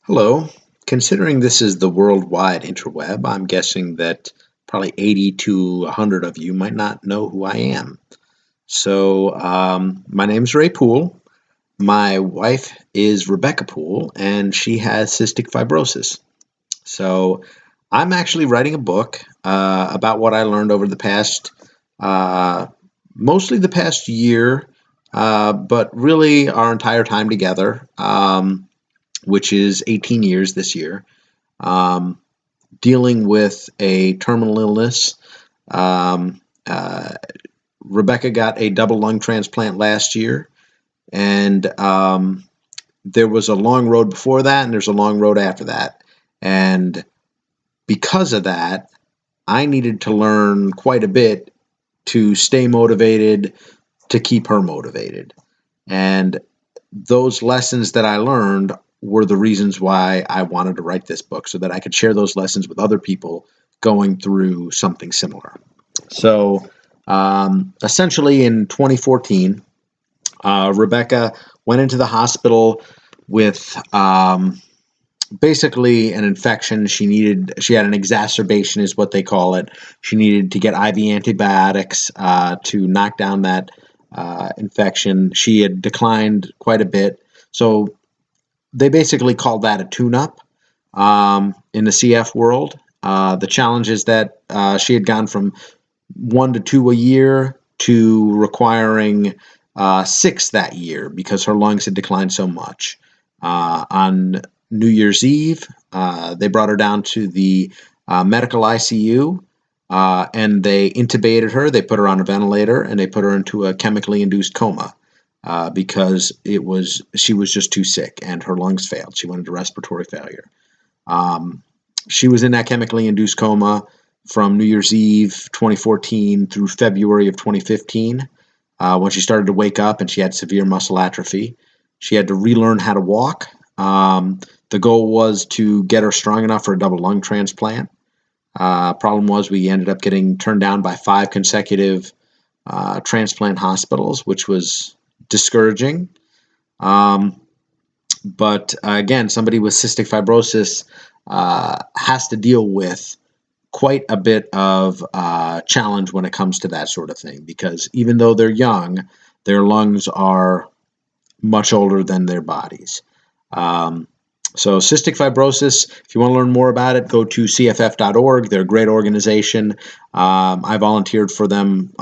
Hello. Considering this is the worldwide interweb, I'm guessing that probably 80 to 100 of you might not know who I am. My name's Ray Poole. My wife is Rebecca Poole, and she has cystic fibrosis. So, I'm actually writing a book about what I learned over the past, uh, mostly the past year, but really our entire time together. Which is 18 years this year, um, dealing with a terminal illness. Um, uh, Rebecca got a double lung transplant last year, and there was a long road before that, and there's a long road after that. And because of that, I needed to learn quite a bit to stay motivated, to keep her motivated. And those lessons that I learned were the reasons why I wanted to write this book, so that I could share those lessons with other people going through something similar. So, essentially in 2014, Rebecca went into the hospital with basically an infection. She had an exacerbation, is what they call it. She needed to get IV antibiotics to knock down that infection. She had declined quite a bit. So they basically called that a tune-up in the CF world. The challenge is that she had gone from 1 to 2 a year to requiring 6 that year because her lungs had declined so much. On New Year's Eve, they brought her down to the medical ICU, and they intubated her. They put her on a ventilator, and they put her into a chemically induced coma because she was just too sick and her lungs failed. She went into respiratory failure. She was in that chemically induced coma from New Year's Eve 2014 through February of 2015, when she started to wake up and she had severe muscle atrophy. She had to relearn how to walk. The goal was to get her strong enough for a double lung transplant. Problem was we ended up getting turned down by 5 consecutive transplant hospitals, which was discouraging. But again, somebody with cystic fibrosis has to deal with quite a bit of challenge when it comes to that sort of thing, because even though they're young, their lungs are much older than their bodies. So cystic fibrosis, if you want to learn more about it, go to cff.org. They're a great organization. I volunteered for them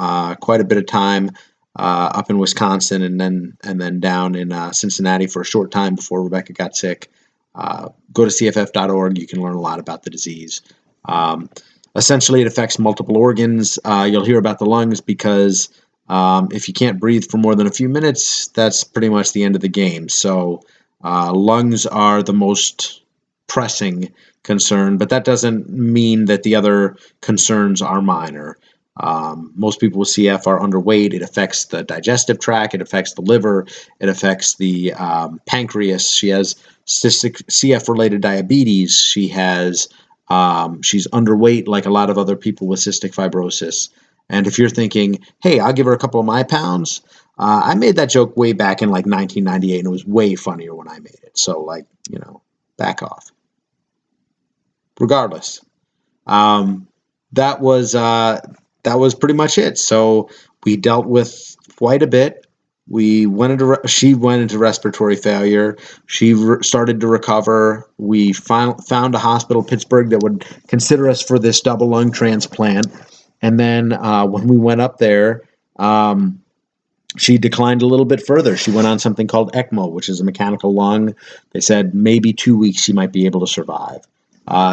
quite a bit of time up in Wisconsin, and then down in Cincinnati for a short time before Rebecca got sick. Go to cff.org. You can learn a lot about the disease. Essentially, it affects multiple organs. You'll hear about the lungs because if you can't breathe for more than a few minutes, that's pretty much the end of the game. So lungs are the most pressing concern, but that doesn't mean that the other concerns are minor. Most people with CF are underweight. It affects the digestive tract. It affects the liver. It affects the pancreas. She has cystic CF-related diabetes. She's underweight like a lot of other people with cystic fibrosis. And if you're thinking, hey, I'll give her a couple of my pounds, I made that joke way back in like 1998, and it was way funnier when I made it. So, back off. Regardless, that was pretty much it. So we dealt with quite a bit. She went into respiratory failure. She started to recover. We found a hospital, Pittsburgh, that would consider us for this double lung transplant. And then when we went up there, she declined a little bit further. She went on something called ECMO, which is a mechanical lung. They said maybe 2 weeks she might be able to survive.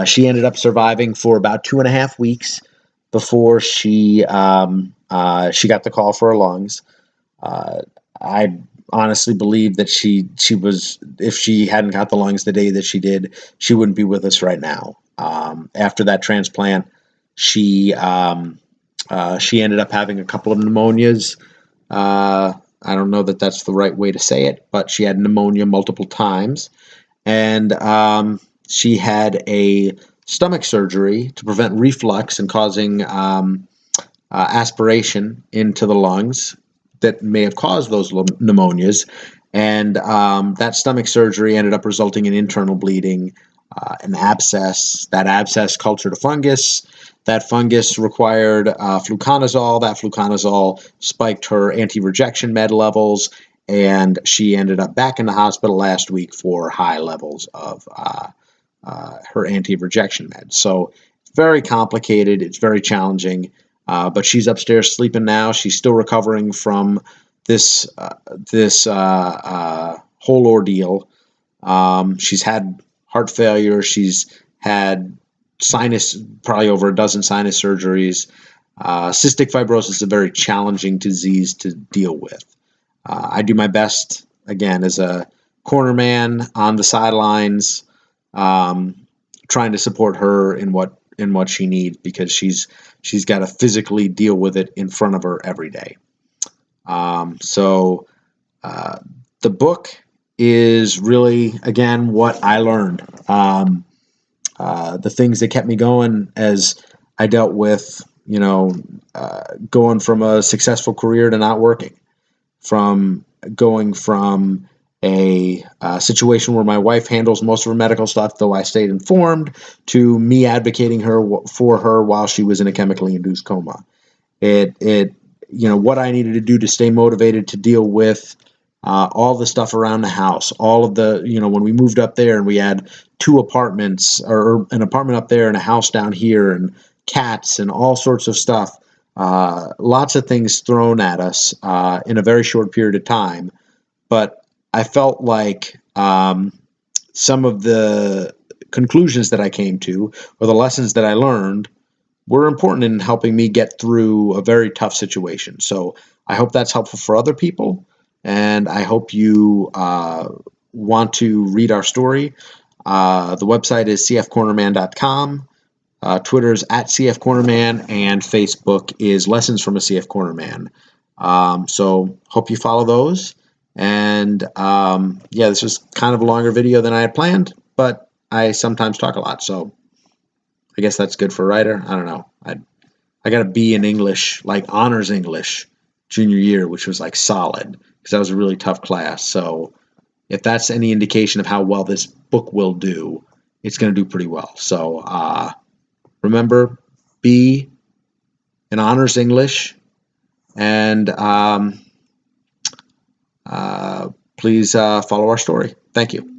She ended up surviving for about 2.5 weeks before she got the call for her lungs. I honestly believe that she was, if she hadn't got the lungs the day that she did, she wouldn't be with us right now. After that transplant, she ended up having a couple of pneumonias. I don't know that that's the right way to say it, but she had pneumonia multiple times, and she had a stomach surgery to prevent reflux and causing aspiration into the lungs that may have caused those pneumonias. And that stomach surgery ended up resulting in internal bleeding, an abscess. That abscess cultured a fungus. That fungus required fluconazole. That fluconazole spiked her anti-rejection med levels, and she ended up back in the hospital last week for high levels of her anti-rejection meds. So it's very complicated. It's very challenging. But she's upstairs sleeping now. She's still recovering from this whole ordeal. She's had heart failure. She's had probably over a dozen sinus surgeries. Cystic fibrosis is a very challenging disease to deal with. I do my best, again, as a cornerman on the sidelines, trying to support her in what she needs, because she's got to physically deal with it in front of her every day. So the book is really, again, what I learned. The things that kept me going as I dealt with, going from a successful career to not working, from going from a situation where my wife handles most of her medical stuff, though I stayed informed, to me advocating for her while she was in a chemically induced coma. What I needed to do to stay motivated to deal with all the stuff around the house, all of the, when we moved up there and we had 2 apartments, or an apartment up there and a house down here, and cats and all sorts of stuff. Lots of things thrown at us in a very short period of time. But I felt like some of the conclusions that I came to, or the lessons that I learned, were important in helping me get through a very tough situation. So I hope that's helpful for other people, and I hope you want to read our story. The website is cfcornerman.com. Twitter's at CF Cornerman, and Facebook is Lessons from a CF Cornerman. So hope you follow those. And this was kind of a longer video than I had planned, but I sometimes talk a lot, so I guess that's good for a writer. I don't know. I got a B in English, like honors English, junior year, which was like solid, because that was a really tough class. So if that's any indication of how well this book will do, it's going to do pretty well. So remember, B in honors English, and please follow our story. Thank you.